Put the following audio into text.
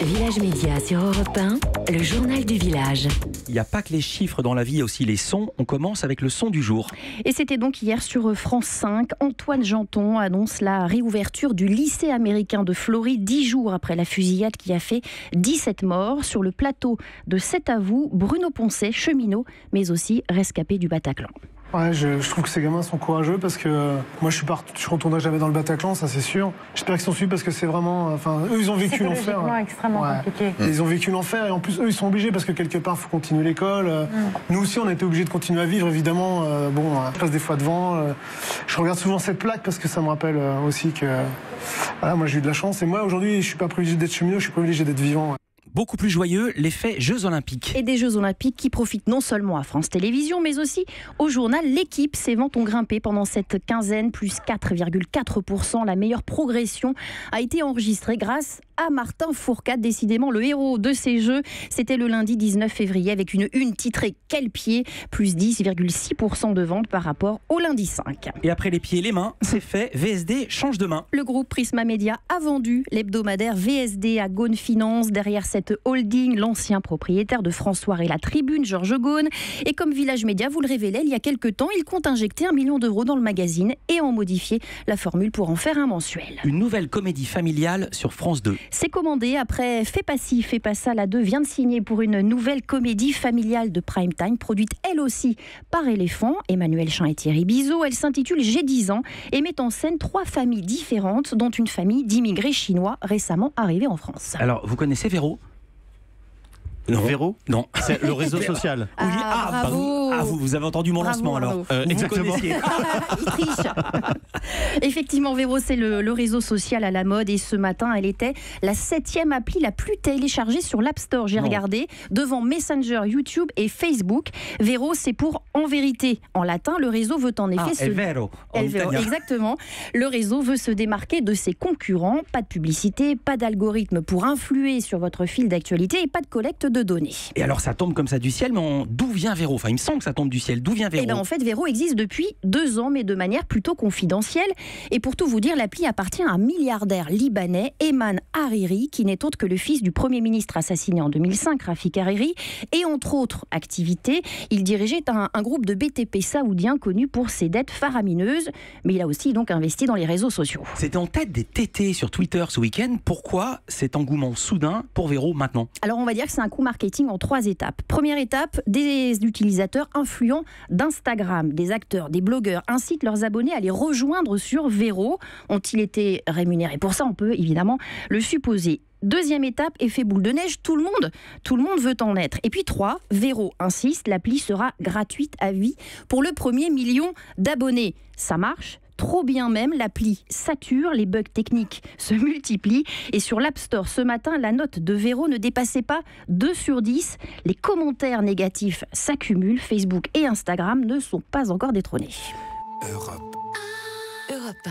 Village Média sur Europe 1, le journal du village. Il n'y a pas que les chiffres dans la vie, il y a aussi les sons. On commence avec le son du jour. Et c'était donc hier sur France 5. Antoine Janton annonce la réouverture du lycée américain de Floride 10 jours après la fusillade qui a fait 17 morts. Sur le plateau de C'est à vous, Bruno Poncet, cheminot, mais aussi rescapé du Bataclan. Ouais, je trouve que ces gamins sont courageux parce que moi je retournerai jamais dans le Bataclan, ça c'est sûr. J'espère qu'ils sont suivis parce que c'est vraiment, eux ils ont vécu l'enfer. C'est extrêmement compliqué. Ils ont vécu l'enfer et en plus eux ils sont obligés parce que quelque part il faut continuer l'école. Nous aussi on a été obligés de continuer à vivre évidemment. Je passe des fois devant. Je regarde souvent cette plaque parce que ça me rappelle aussi que voilà, moi j'ai eu de la chance et moi aujourd'hui je suis pas privilégié d'être cheminot, je suis privilégié d'être vivant. Beaucoup plus joyeux, l'effet Jeux Olympiques. Et des Jeux Olympiques qui profitent non seulement à France Télévisions, mais aussi au journal L'équipe. Ses ventes ont grimpé pendant cette quinzaine, plus 4,4%. La meilleure progression a été enregistrée grâce à Martin Fourcade, décidément le héros de ces Jeux. C'était le lundi 19 février avec une une titrée Quel pied, plus 10,6% de ventes par rapport au lundi 5. Et après les pieds et les mains, c'est fait, VSD change de main. Le groupe Prisma Media a vendu l'hebdomadaire VSD à Gaune Finance. Derrière cette holding, l'ancien propriétaire de François et la Tribune, Georges Gaune. Et comme Village Média vous le révélait il y a quelques temps, il compte injecter 1 million d'euros dans le magazine et en modifier la formule pour en faire un mensuel. Une nouvelle comédie familiale sur France 2. C'est commandé après Fais pas ci, fais pas ça. La 2 vient de signer pour une nouvelle comédie familiale de prime time, produite elle aussi par Éléphant, Emmanuel Chan et Thierry Bizot. Elle s'intitule J'ai 10 ans et met en scène 3 familles différentes, dont une famille d'immigrés chinois récemment arrivés en France. Alors, vous connaissez Véro ? Non. Véro ? Non. C'est le réseau social. Ah, Oui, bravo. pardon. Vous avez entendu mon lancement alors. Exactement. Il triche. Effectivement, Véro, c'est le réseau social à la mode. Et ce matin, elle était la 7e appli la plus téléchargée sur l'App Store. J'ai regardé, devant Messenger, YouTube et Facebook. Véro, c'est pour en vérité. En latin, le réseau veut en effet Vero, en italien. Exactement. Le réseau veut se démarquer de ses concurrents. Pas de publicité, pas d'algorithme pour influer sur votre fil d'actualité et pas de collecte de données. Et alors ça tombe comme ça du ciel, mais d'où vient Véro ? Enfin, il me semble que ça tombe du ciel. D'où vient Véro ? Eh bien, en fait, Véro existe depuis 2 ans, mais de manière plutôt confidentielle. Et pour tout vous dire, l'appli appartient à un milliardaire libanais, Ayman Hariri, qui n'est autre que le fils du Premier ministre assassiné en 2005, Rafik Hariri. Et entre autres activités, il dirigeait un groupe de BTP saoudien connu pour ses dettes faramineuses. Mais il a aussi donc investi dans les réseaux sociaux. C'était en tête des TT sur Twitter ce week-end. Pourquoi cet engouement soudain pour Véro maintenant ? Alors, on va dire que c'est un coup marketing en 3 étapes. Première étape, des utilisateurs influents d'Instagram, des acteurs, des blogueurs incitent leurs abonnés à les rejoindre sur Véro. Ont-ils été rémunérés pour ça ? On peut évidemment le supposer. Deuxième étape, effet boule de neige, tout le monde veut en être. Et puis 3, Véro insiste, l'appli sera gratuite à vie pour le premier million d'abonnés. Ça marche ? Trop bien même, l'appli sature, les bugs techniques se multiplient et sur l'App Store ce matin, la note de Véro ne dépassait pas 2 sur 10. Les commentaires négatifs s'accumulent, Facebook et Instagram ne sont pas encore détrônés. Europe 1.